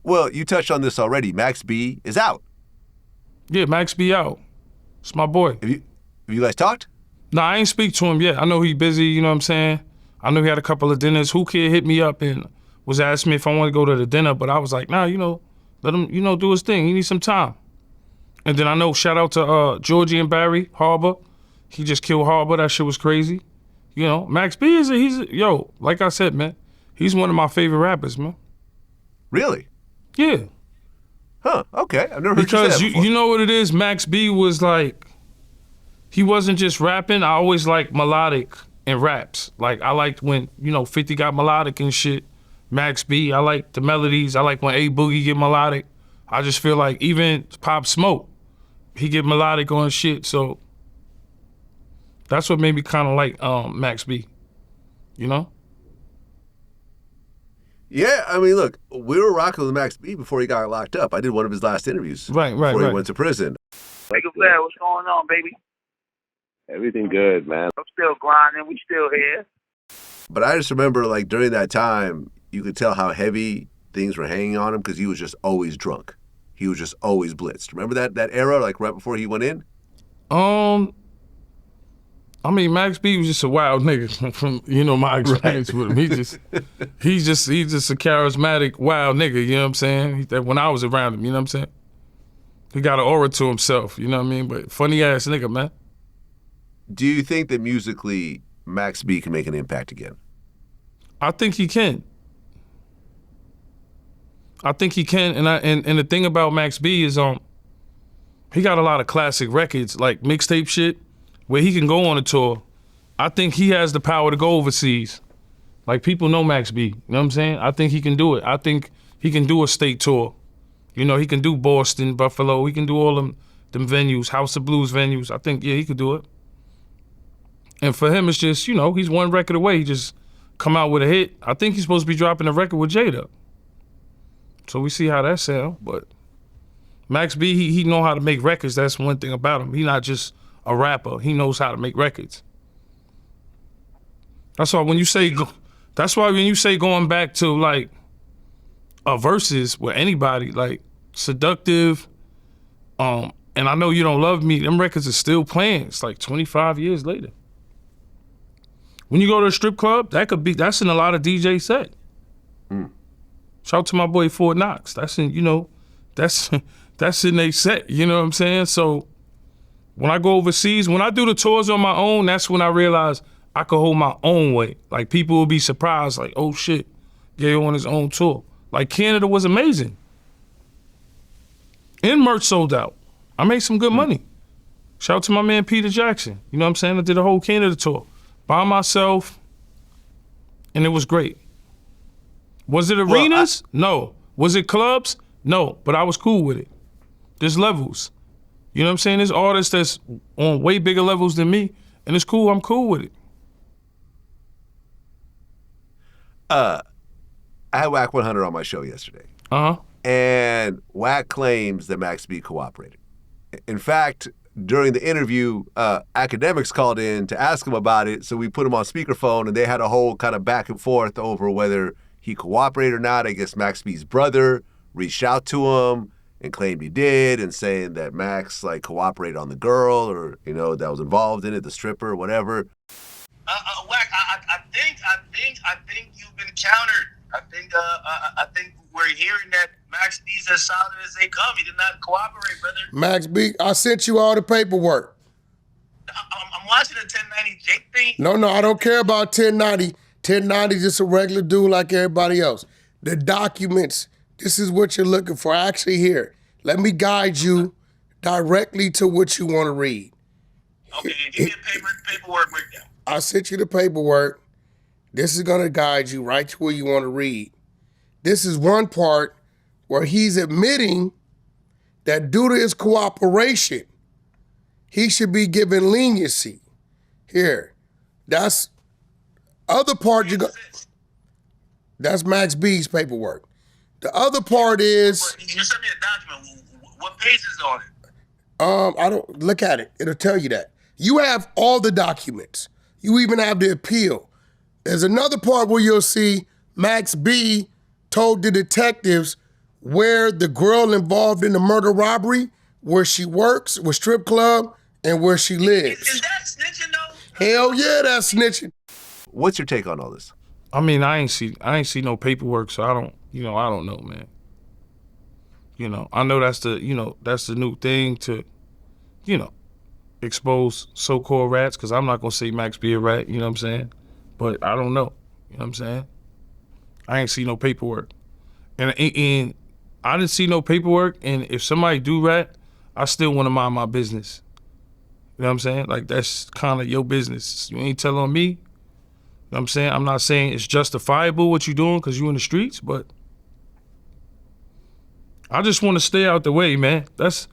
Well, you touched on this already. Max B is out. Yeah, Max B out. It's my boy. Have you guys talked? Nah, I ain't speak to him yet. I know he busy, you know what I'm saying? I know he had a couple of dinners. Who Kid hit me up and was asking me if I want to go to the dinner, but I was like, nah, let him, do his thing. He needs some time. And then I know, shout out to Georgie and Barry Harbor. He just killed Harbor. That shit was crazy. Max B yo, like I said, man, he's one of my favorite rappers, man. Really? Yeah. Huh, okay. I've never heard because you say that before. You know what it is? Max B was like, he wasn't just rapping. I always liked melodic and raps. Like, I liked when, 50 got melodic and shit. Max B, I like the melodies. I like when A Boogie get melodic. I just feel like even Pop Smoke, he get melodic on shit. So that's what made me kind of like Max B, Yeah, I mean, look, we were rocking with Max B before he got locked up. I did one of his last interviews before he went to prison. Wake up there, what's going on, baby? Everything good, man. I'm still grinding, we still here. But I just remember, like, during that time, you could tell how heavy things were hanging on him because he was just always drunk. He was just always blitzed. Remember that era, like right before he went in? I mean, Max B was just a wild nigga from, my experience with him. He's just a charismatic, wild nigga, you know what I'm saying? When I was around him, you know what I'm saying? He got an aura to himself, you know what I mean? But funny ass nigga, man. Do you think that musically Max B can make an impact again? I think he can. I think he can, and the thing about Max B is he got a lot of classic records, like mixtape shit, where he can go on a tour. I think he has the power to go overseas. Like, people know Max B, you know what I'm saying? I think he can do it. I think he can do a state tour. He can do Boston, Buffalo. He can do all them venues, House of Blues venues. I think, yeah, he could do it. And for him, it's just, he's one record away. He just come out with a hit. I think he's supposed to be dropping a record with Jada. So we see how that sound. But Max B, he know how to make records. That's one thing about him. He not just a rapper. He knows how to make records. That's why when you say going back to like a verses with anybody, like Seductive, and I Know You Don't Love Me, them records are still playing. It's like 25 years later. When you go to a strip club, that's in a lot of DJ set. Shout out to my boy Fort Knox. That's in, that's in they set, you know what I'm saying? So when I go overseas, when I do the tours on my own, that's when I realize I could hold my own weight. Like, people will be surprised, like, oh shit, Yayo on his own tour. Like, Canada was amazing. And merch sold out. I made some good money. Shout out to my man Peter Jackson. You know what I'm saying? I did a whole Canada tour by myself, and it was great. Was it arenas? No. Was it clubs? No, but I was cool with it. There's levels. You know what I'm saying? There's artists that's on way bigger levels than me, and it's cool. I'm cool with it. I had Wack100 on my show yesterday. And Wack claims that Max B cooperated. In fact, during the interview, academics called in to ask him about it, so we put him on speakerphone, and they had a whole kind of back and forth over whether he cooperated or not. I guess Max B's brother reached out to him and claimed he did, and saying that Max like cooperated on the girl, or that was involved in it, the stripper, or whatever. Wack, I think you've been countered. I think we're hearing that Max B's as solid as they come. He did not cooperate, brother. Max B, I sent you all the paperwork. I'm watching the 1090 Jake thing. No, I don't care about 1090. 1090 is just a regular dude like everybody else. The documents, this is what you're looking for. Actually, here, let me guide you directly to what you want to read. Okay, give me a paperwork breakdown. I sent you the paperwork. This is going to guide you right to where you want to read. This is one part where he's admitting that due to his cooperation, he should be given leniency. Here, that's other part you got. That's Max B's paperwork. The other part is. You sent me a document. What page is on it? I don't look at it. It'll tell you that. You have all the documents. You even have the appeal. There's another part where you'll see Max B told the detectives where the girl involved in the murder robbery, where she works, with strip club, and where she lives. Is that snitching though? Hell yeah, that's snitching. What's your take on all this? I mean, I ain't see no paperwork, so I don't know, man. I know that's the new thing to, expose so-called rats, because I'm not gonna say Max be a rat, you know what I'm saying? But I don't know, you know what I'm saying? I ain't see no paperwork. And I didn't see no paperwork, and if somebody do rat, I still wanna mind my business. You know what I'm saying? Like, that's kind of your business. You ain't telling on me. You know what I'm saying? I'm not saying it's justifiable what you doing because you in the streets, but I just want to stay out the way, man. That's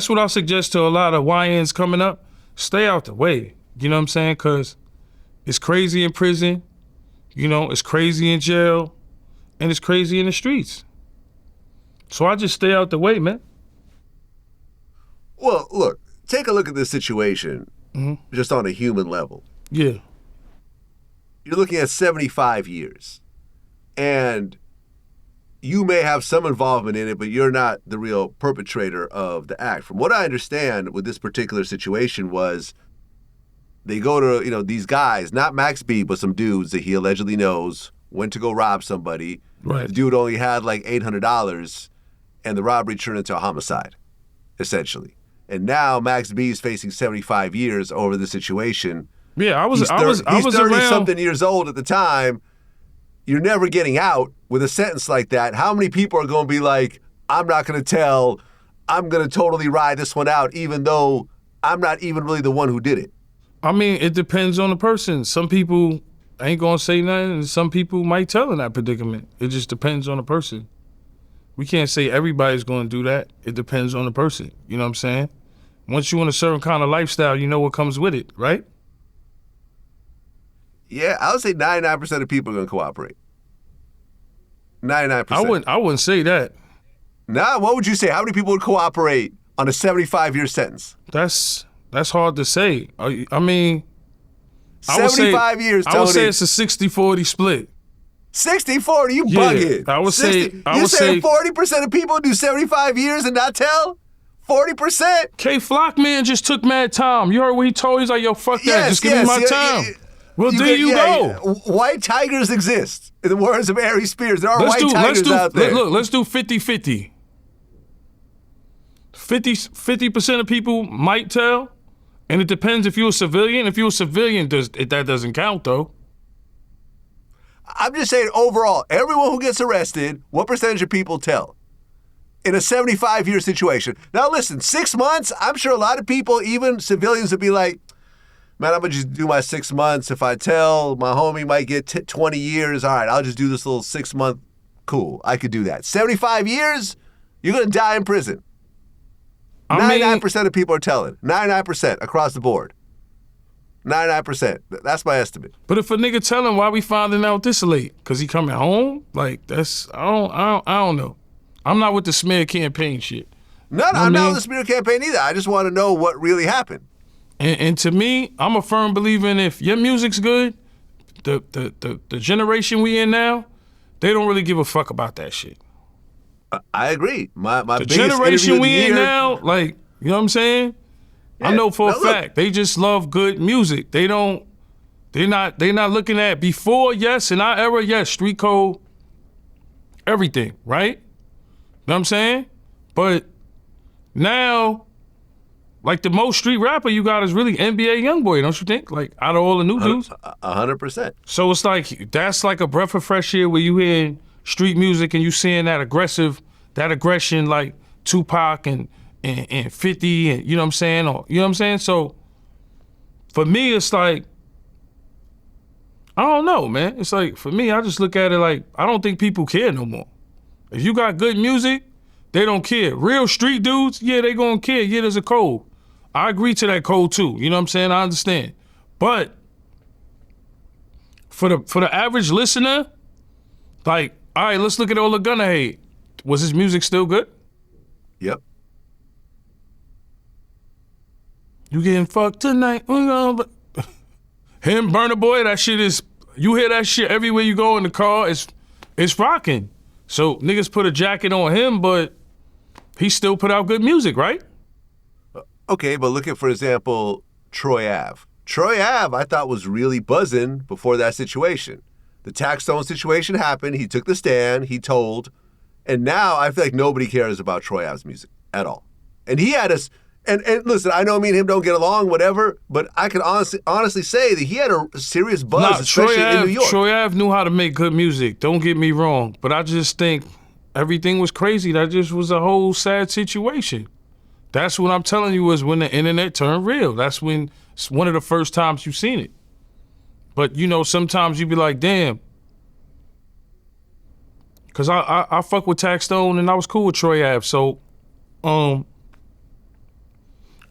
what I suggest to a lot of YNs coming up. Stay out the way. You know what I'm saying? Because it's crazy in prison. It's crazy in jail. And it's crazy in the streets. So I just stay out the way, man. Well, look, take a look at this situation just on a human level. Yeah. You're looking at 75 years. And you may have some involvement in it, but you're not the real perpetrator of the act. From what I understand with this particular situation was they go to, these guys, not Max B, but some dudes that he allegedly knows, went to go rob somebody. Right. The dude only had like $800, and the robbery turned into a homicide, essentially. And now Max B is facing 75 years over the situation. Yeah, I was He's around. 30-something years old at the time. You're never getting out with a sentence like that. How many people are going to be like, I'm not going to tell, I'm going to totally ride this one out, even though I'm not even really the one who did it? I mean, it depends on the person. Some people ain't going to say nothing, and some people might tell in that predicament. It just depends on the person. We can't say everybody's going to do that. It depends on the person. You know what I'm saying? Once you're in a certain kind of lifestyle, you know what comes with it, right? Yeah, I would say 99% of people are going to cooperate. 99%. I wouldn't say that. Nah, what would you say? How many people would cooperate on a 75-year sentence? That's hard to say. I mean, 75 years, Tony. I would say it's a 60-40 split. 60-40? You bugging. I would say 40% of people do 75 years and not tell? 40%? K Flock man just took mad time. You heard what he told? He's like, yo, fuck that. Just give me my time. Well, there you go. White tigers exist. In the words of Ari Spears, there are white tigers out there. Look, let's do 50-50. 50% of people might tell, and it depends if you're a civilian. If you're a civilian, that doesn't count, though. I'm just saying, overall, everyone who gets arrested, what percentage of people tell? In a 75-year situation. Now, listen, 6 months, I'm sure a lot of people, even civilians, would be like, man, I'm going to just do my 6 months. If I tell, my homie might get 20 years. All right, I'll just do this little 6 month. Cool, I could do that. 75 years, you're going to die in prison. 99% of people are telling. 99% across the board. 99%. That's my estimate. But if a nigga tell him, why we finding out this late? Because he coming home? Like, that's, I don't know. I'm not with the smear campaign shit. No, I'm not with the smear campaign either. I just want to know what really happened. And to me, I'm a firm believer in if your music's good, the generation we in now, they don't really give a fuck about that shit. I agree. My the biggest generation we in year, now, like, you know what I'm saying? Yeah. I know for a fact Look. they just love good music. They're not looking at before, yes, in our era, yes, street code, everything, right? You know what I'm saying? But now, like, the most street rapper you got is really NBA Youngboy, don't you think? Like, out of all the new dudes. 100%. So it's like, that's like a breath of fresh air where you hearing street music and you seeing that aggression like Tupac and 50 and, you know what I'm saying? Or, you know what I'm saying? So for me, it's like, I don't know, man. It's like, for me, I just look at it like, I don't think people care no more. If you got good music, they don't care. Real street dudes, yeah, they gonna care. Yeah, there's a code. I agree to that code too. You know what I'm saying? I understand. But for the average listener, like, all right, let's look at all the Gunna hate. Was his music still good? Yep. You getting fucked tonight? Him, Burna Boy, that shit is, you hear that shit everywhere you go in the car, it's rocking. So niggas put a jacket on him, but he still put out good music, right? Okay, but look at, for example, Troy Ave. Troy Ave, I thought, was really buzzing before that situation. The Tax Stone situation happened. He took the stand. He told. And now I feel like nobody cares about Troy Ave's music at all. And he had us. And listen, I know me and him don't get along, whatever, but I can honestly say that he had a serious buzz, especially in New York. Troy Ave knew how to make good music. Don't get me wrong. But I just think everything was crazy. That just was a whole sad situation. That's what I'm telling you is when the internet turned real. That's when it's one of the first times you've seen it. But, you know, sometimes you be like, damn. Because I fuck with Tax Stone and I was cool with Troy Ave. So,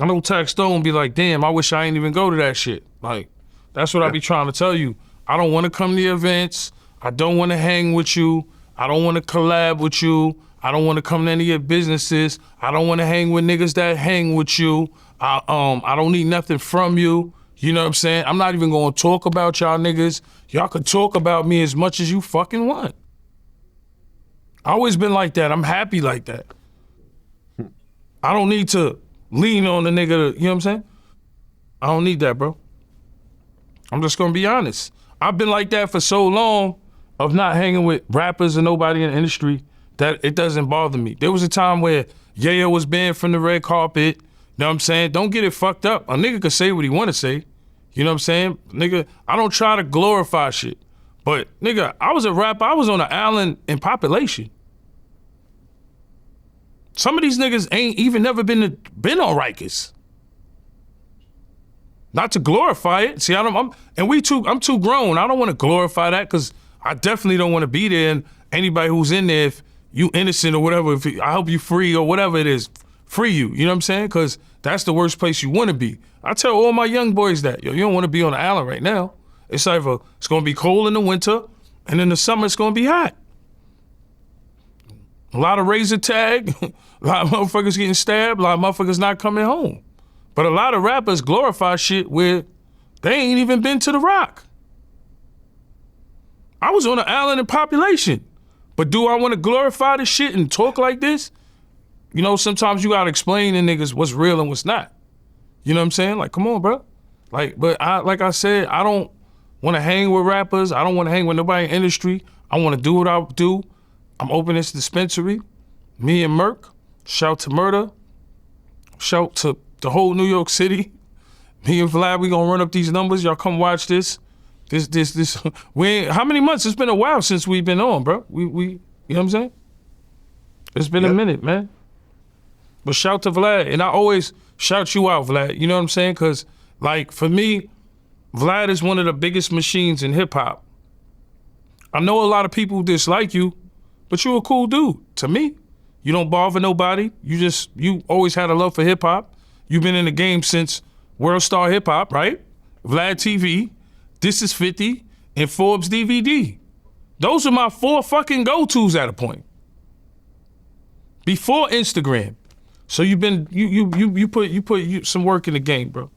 I know Tax Stone be like, damn, I wish I ain't even go to that shit. Like, that's what I be trying to tell you. I don't want to come to the events. I don't want to hang with you. I don't want to collab with you. I don't want to come to any of your businesses. I don't want to hang with niggas that hang with you. I don't need nothing from you. You know what I'm saying? I'm not even going to talk about y'all niggas. Y'all could talk about me as much as you fucking want. I always been like that. I'm happy like that. I don't need to lean on the nigga, you know what I'm saying? I don't need that, bro. I'm just gonna be honest. I've been like that for so long of not hanging with rappers and nobody in the industry that it doesn't bother me. There was a time where Yayo was banned from the red carpet, you know what I'm saying? Don't get it fucked up. A nigga could say what he wanna say, you know what I'm saying? Nigga, I don't try to glorify shit, but nigga, I was a rapper, I was on an island in population. Some of these niggas ain't even never been on Rikers. Not to glorify it. See, I'm too grown. I don't want to glorify that because I definitely don't want to be there. And anybody who's in there, if you innocent or whatever, I hope you free or whatever it is, free you. You know what I'm saying? Because that's the worst place you want to be. I tell all my young boys that, yo, you don't want to be on the island right now. It's either it's going to be cold in the winter, and in the summer it's going to be hot. A lot of razor tag, a lot of motherfuckers getting stabbed, a lot of motherfuckers not coming home. But a lot of rappers glorify shit where they ain't even been to the Rock. I was on an island in population. But do I want to glorify this shit and talk like this? You know, sometimes you gotta explain to niggas what's real and what's not. You know what I'm saying? Like, come on, bro. Like I said, I don't want to hang with rappers. I don't want to hang with nobody in the industry. I want to do what I do. I'm opening this dispensary. Me and Merc. Shout to Murder. Shout to the whole New York City. Me and Vlad, we gonna run up these numbers. Y'all come watch this. This. How many months? It's been a while since we've been on, bro. We you know what I'm saying? It's been a minute, man. But shout to Vlad. And I always shout you out, Vlad. You know what I'm saying? Because, like, for me, Vlad is one of the biggest machines in hip-hop. I know a lot of people dislike you, but you a cool dude. To me, you don't bother nobody. You always had a love for hip hop. You've been in the game since World Star Hip Hop, right? Vlad TV, This Is 50, and Forbes DVD. Those are my 4 fucking go-tos at a point. Before Instagram. So you put some work in the game, bro.